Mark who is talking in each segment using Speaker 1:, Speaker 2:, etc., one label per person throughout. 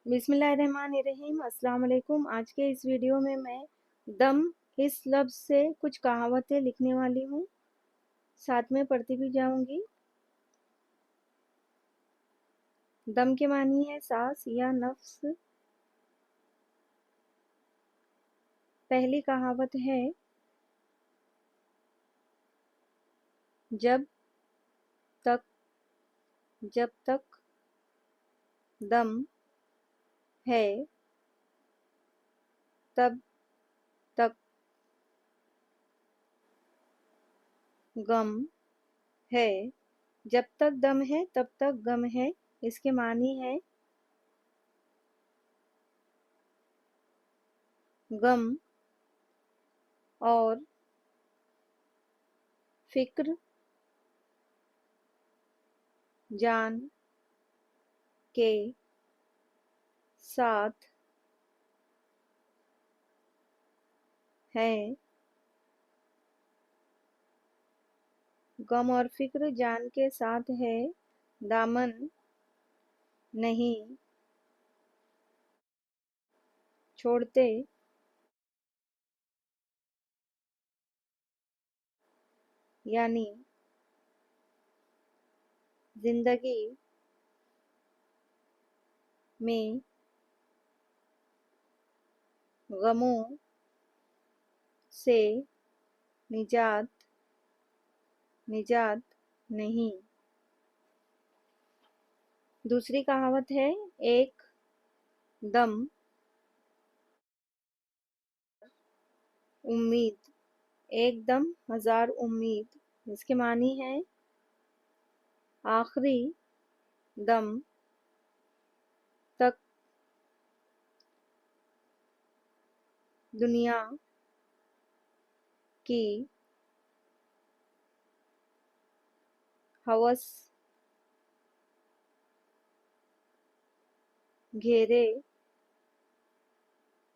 Speaker 1: बिस्मिल्लाहिर्रहमानिर्रहीम। अस्सलाम वालेकुम। आज के इस वीडियो में मैं दम इस लफ्ज़ से कुछ कहावतें लिखने वाली हूँ, साथ में पढ़ती भी जाऊंगी। दम के मानी है सांस या नफ्स। पहली कहावत है, जब तक जब तक दम है तब तक गम है। जब तक दम है तब तक गम है। इसके मानी है, गम और फिक्र जान के साथ है। गम और फिक्र जान के साथ है, दामन नहीं छोड़ते। यानी जिंदगी में गमों से निजात निजात नहीं। दूसरी कहावत है, एक दम उम्मीद, एकदम हजार उम्मीद। इसके मानी है, आखिरी दम तक दुनिया की हवस घेरे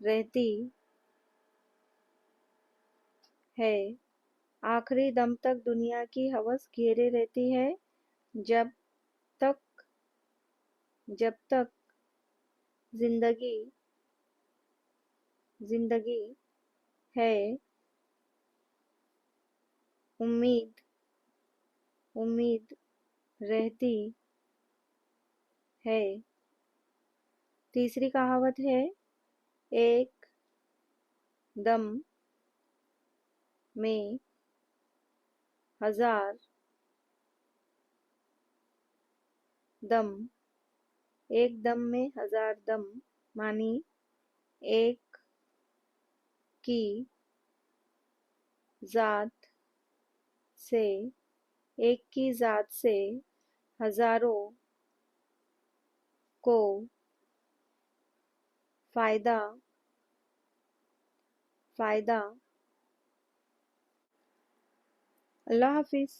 Speaker 1: रहती है। आखिरी दम तक दुनिया की हवस घेरे रहती है। जब तक जब तक जिंदगी जिंदगी है, उम्मीद उम्मीद रहती है। तीसरी कहावत है, एक दम में हजार दम। एक दम में हजार दम मानी, एक की जात से एक की जात से हजारों को फायदा फायदा। अल्लाह हाफिज।